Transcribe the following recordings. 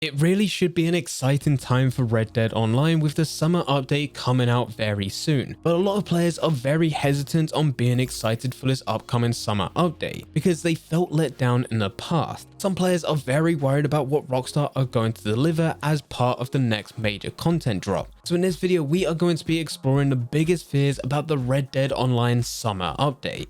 It really should be an exciting time for Red Dead Online with the summer update coming out very soon, but a lot of players are very hesitant on being excited for this upcoming summer update because they felt let down in the past. Some players are very worried about what Rockstar are going to deliver as part of the next major content drop. So in this video we are going to be exploring the biggest fears about the Red Dead Online summer update.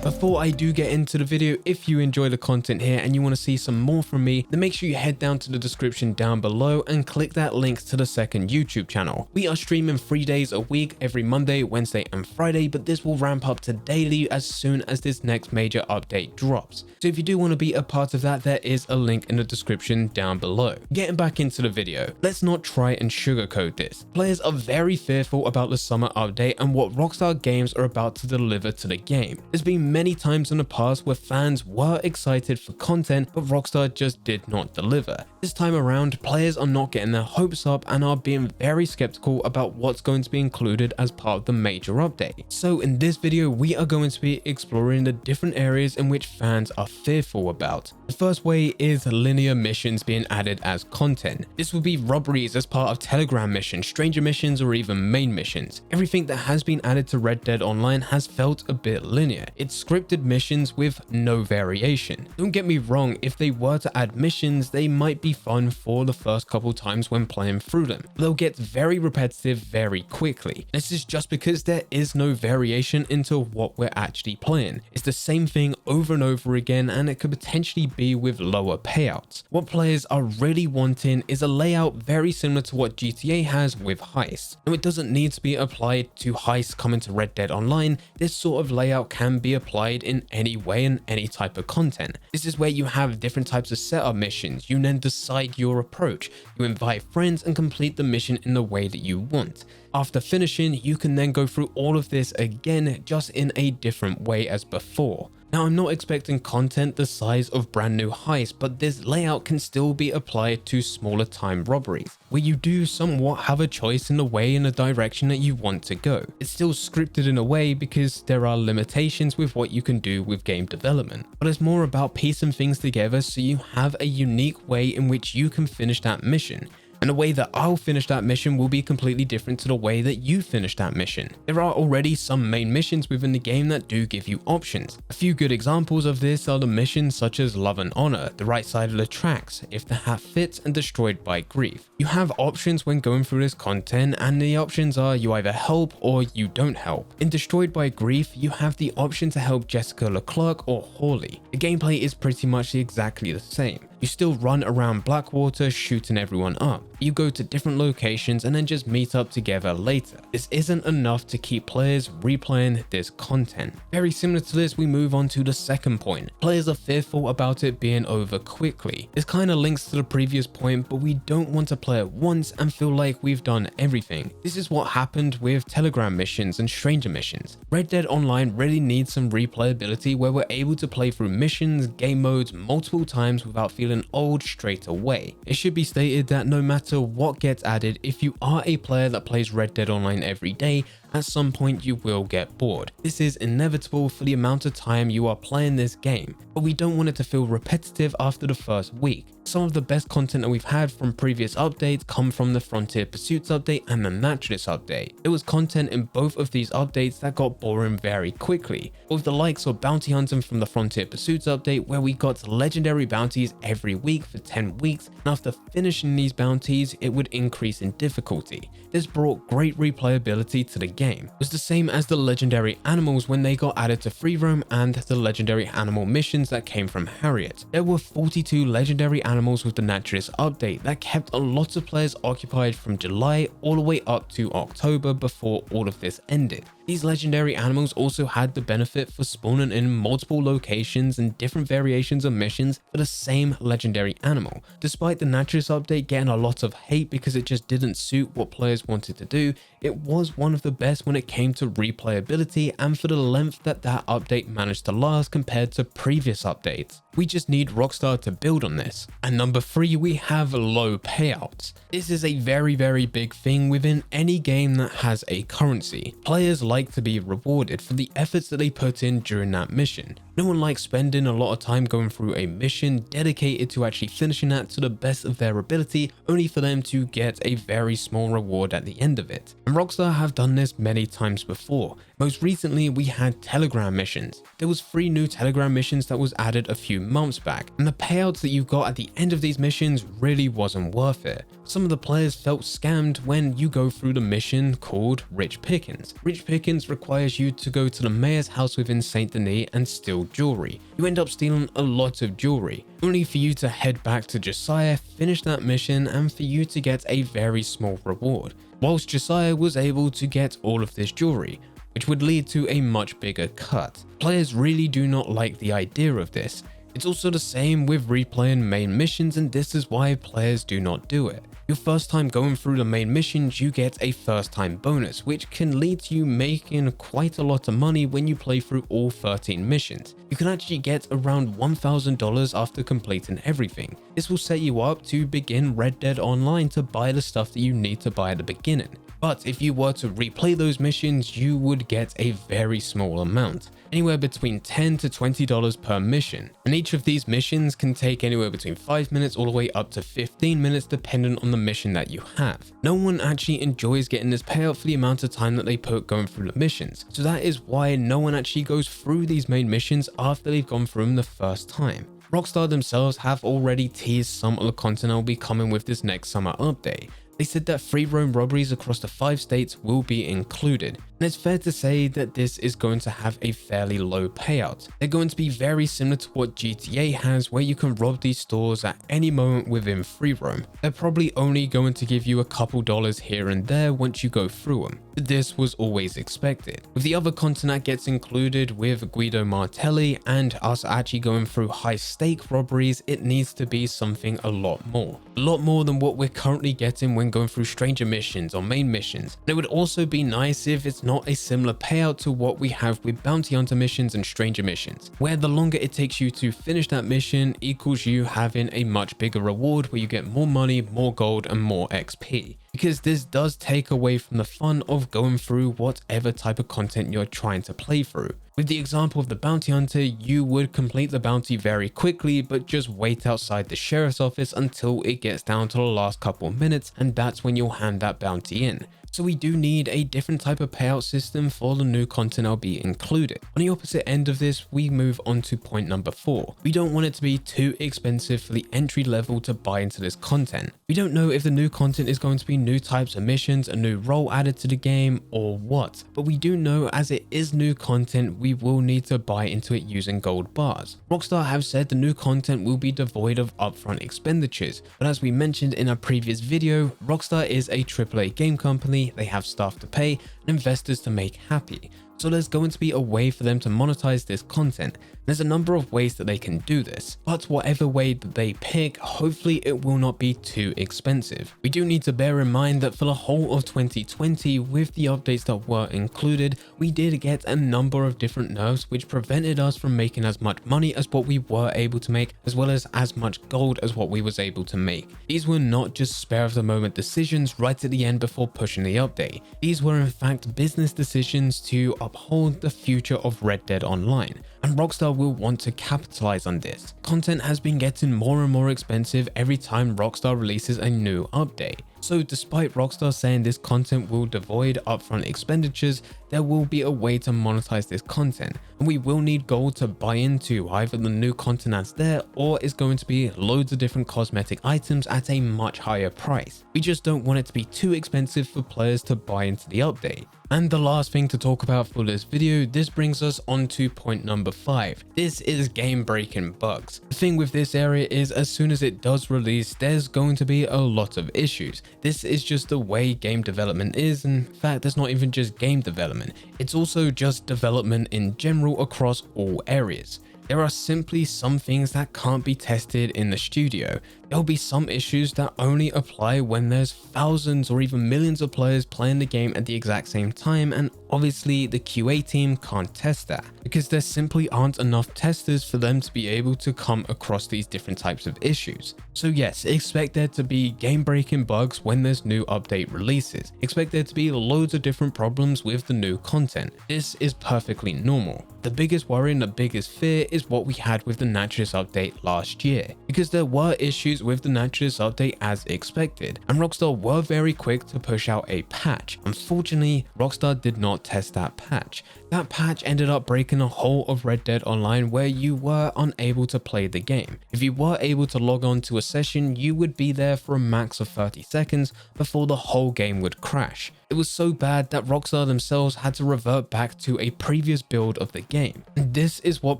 Before I do get into the video, if you enjoy the content here and you want to see some more from me, then make sure you head down to the description down below and click that link to the second YouTube channel. We are streaming 3 days a week, every Monday, Wednesday and Friday, but this will ramp up to daily as soon as this next major update drops. So if you do want to be a part of that, there is a link in the description down below. Getting back into the video, let's not try and sugarcoat this. Players are very fearful about the summer update and what Rockstar Games are about to deliver to the game. There's been many times in the past where fans were excited for content, but Rockstar just did not deliver. This time around, players are not getting their hopes up and are being very skeptical about what's going to be included as part of the major update. So in this video, we are going to be exploring the different areas in which fans are fearful about. The first way is linear missions being added as content. This would be robberies as part of Telegram missions, stranger missions, or even main missions. Everything that has been added to Red Dead Online has felt a bit linear. It's scripted missions with no variation. Don't get me wrong, if they were to add missions, they might be fun for the first couple times when playing through them. They'll get very repetitive very quickly. This is just because there is no variation into what we're actually playing. It's the same thing over and over again, and it could potentially be with lower payouts. What players are really wanting is a layout very similar to what GTA has with heists. Now, it doesn't need to be applied to heists coming to Red Dead Online. This sort of layout can be applied in any way in any type of content. This is where you have different types of setup missions. You then decide your approach. You invite friends and complete the mission in the way that you want. After finishing, you can then go through all of this again, just in a different way as before. Now, I'm not expecting content the size of brand new heists, but this layout can still be applied to smaller time robberies, where you do somewhat have a choice in the way and the direction that you want to go. It's still scripted in a way because there are limitations with what you can do with game development, but it's more about piecing things together so you have a unique way in which you can finish that mission. And the way that I'll finish that mission will be completely different to the way that you finish that mission. There are already some main missions within the game that do give you options. A few good examples of this are the missions such as Love and Honor, The Right Side of the Tracks, If the Hat Fits, and Destroyed by Grief. You have options when going through this content, and the options are you either help or you don't help. In Destroyed by Grief, you have the option to help Jessica Leclerc or Hawley. The gameplay is pretty much exactly the same. You still run around Blackwater shooting everyone up. You go to different locations and then just meet up together later. This isn't enough to keep players replaying this content. Very similar to this, we move on to the second point. Players are fearful about it being over quickly. This kind of links to the previous point, but we don't want to play it once and feel like we've done everything. This is what happened with Telegram missions and stranger missions. Red Dead Online really needs some replayability where we're able to play through missions, game modes multiple times without feeling old straight away. It should be stated that no matter what gets added, if you are a player that plays Red Dead Online every day, at some point you will get bored. This is inevitable for the amount of time you are playing this game, but we don't want it to feel repetitive after the first week. Some of the best content that we've had from previous updates come from the Frontier Pursuits update and the Naturalist update. There was content in both of these updates that got boring very quickly, with the likes of bounty hunting from the Frontier Pursuits update where we got legendary bounties every week for 10 weeks, and after finishing these bounties it would increase in difficulty. This brought great replayability to the game. It was the same as the legendary animals when they got added to free roam and the legendary animal missions that came from Harriet. There were 42 legendary animals with the Naturalist update that kept a lot of players occupied from July all the way up to October before all of this ended. These legendary animals also had the benefit for spawning in multiple locations and different variations of missions for the same legendary animal. Despite the Naturalist update getting a lot of hate because it just didn't suit what players wanted to do, it was one of the best when it came to replayability and for the length that that update managed to last compared to previous updates. We just need Rockstar to build on this. And number 3, we have low payouts. This is a very big thing within any game that has a currency. Players like to be rewarded for the efforts that they put in during that mission. No one likes spending a lot of time going through a mission dedicated to actually finishing that to the best of their ability, only for them to get a very small reward at the end of it. And Rockstar have done this many times before. Most recently, we had Telegram missions. There was 3 new Telegram missions that was added a few months back, and the payouts that you got at the end of these missions really wasn't worth it. Some of the players felt scammed when you go through the mission called Rich Pickings. Rich Pickings requires you to go to the mayor's house within Saint Denis and steal jewelry. You end up stealing a lot of jewelry, only for you to head back to Josiah, finish that mission, and for you to get a very small reward, whilst Josiah was able to get all of this jewelry, which would lead to a much bigger cut. Players really do not like the idea of this. It's also the same with replaying main missions, and this is why players do not do it. Your first time going through the main missions, you get a first time bonus, which can lead to you making quite a lot of money when you play through all 13 missions. You can actually get around $1,000 after completing everything. This will set you up to begin Red Dead Online to buy the stuff that you need to buy at the beginning. But if you were to replay those missions, you would get a very small amount, anywhere between $10 to $20 per mission. And each of these missions can take anywhere between 5 minutes all the way up to 15 minutes depending on the mission that you have. No one actually enjoys getting this payout for the amount of time that they put going through the missions. So that is why no one actually goes through these main missions after they've gone through them the first time. Rockstar themselves have already teased some of the content that will be coming with this next summer update. They said that free roam robberies across the 5 states will be included, and it's fair to say that this is going to have a fairly low payout. They're going to be very similar to what GTA has, where you can rob these stores at any moment within free roam. They're probably only going to give you a couple dollars here and there once you go through them, but this was always expected. With the other content that gets included with Guido Martelli and us actually going through high stake robberies, it needs to be something a lot more than what we're currently getting when going through stranger missions or main missions. And it would also be nice if it's not a similar payout to what we have with bounty hunter missions and stranger missions, where the longer it takes you to finish that mission equals you having a much bigger reward where you get more money, more gold, and more XP. Because this does take away from the fun of going through whatever type of content you're trying to play through. With the example of the bounty hunter, you would complete the bounty very quickly, but just wait outside the sheriff's office until it gets down to the last couple of minutes, and that's when you'll hand that bounty in. So we do need a different type of payout system for the new content that'll be included. On the opposite end of this, we move on to point number 4. We don't want it to be too expensive for the entry level to buy into this content. We don't know if the new content is going to be new types of missions, a new role added to the game, or what, but we do know as it is new content, we will need to buy into it using gold bars. Rockstar have said the new content will be devoid of upfront expenditures, but as we mentioned in our previous video, Rockstar is a AAA game company. They have staff to pay and investors to make happy. So there's going to be a way for them to monetize this content. There's a number of ways that they can do this, but whatever way that they pick, hopefully it will not be too expensive. We do need to bear in mind that for the whole of 2020, with the updates that were included, we did get a number of different nerfs which prevented us from making as much money as what we were able to make, as well as much gold as what we was able to make. These were not just spare of the moment decisions right at the end before pushing the update. These were in fact business decisions to uphold the future of Red Dead Online, and Rockstar will want to capitalize on this. Content has been getting more and more expensive every time Rockstar releases a new update. So despite Rockstar saying this content will devoid upfront expenditures, there will be a way to monetize this content, and we will need gold to buy into either the new content that's there, or it's going to be loads of different cosmetic items at a much higher price. We just don't want it to be too expensive for players to buy into the update. And the last thing to talk about for this video, this brings us on to point number 5. This is game breaking bugs. The thing with this area is as soon as it does release, there's going to be a lot of issues. This is just the way game development is. In fact, it's not even just game development. It's also just development in general across all areas. There are simply some things that can't be tested in the studio. there'll be some issues that only apply when there's thousands or even millions of players playing the game at the exact same time, and obviously the QA team can't test that because there simply aren't enough testers for them to be able to come across these different types of issues. So yes, expect there to be game-breaking bugs when there's new update releases. Expect there to be loads of different problems with the new content. This is perfectly normal. The biggest worry and the biggest fear is what we had with the Naturalist update last year, because there were issues with the Naturalist update as expected, and Rockstar were very quick to push out a patch. Unfortunately, Rockstar did not test that patch. That patch ended up breaking a whole of Red Dead Online where you were unable to play the game. If you were able to log on to a session, you would be there for a max of 30 seconds before the whole game would crash. It was so bad that Rockstar themselves had to revert back to a previous build of the game. And this is what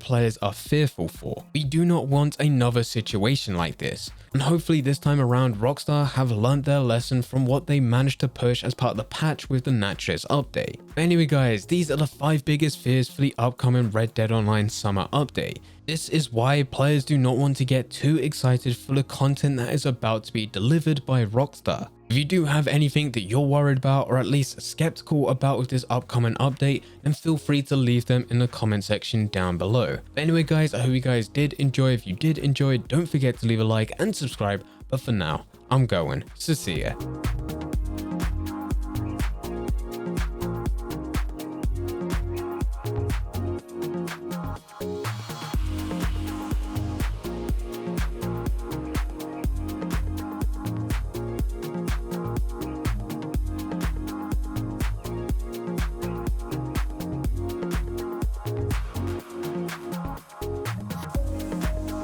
players are fearful for. We do not want another situation like this. And hopefully this time around, Rockstar have learned their lesson from what they managed to push as part of the patch with the Naturalist update. But anyway guys, these are the 5 biggest fears for the upcoming Red Dead Online Summer update. This is why players do not want to get too excited for the content that is about to be delivered by Rockstar. If you do have anything that you're worried about or at least skeptical about with this upcoming update, then feel free to leave them in the comment section down below. But anyway guys, I hope you guys did enjoy. If you did enjoy, don't forget to leave a like and subscribe. But for now, I'm going. So see ya.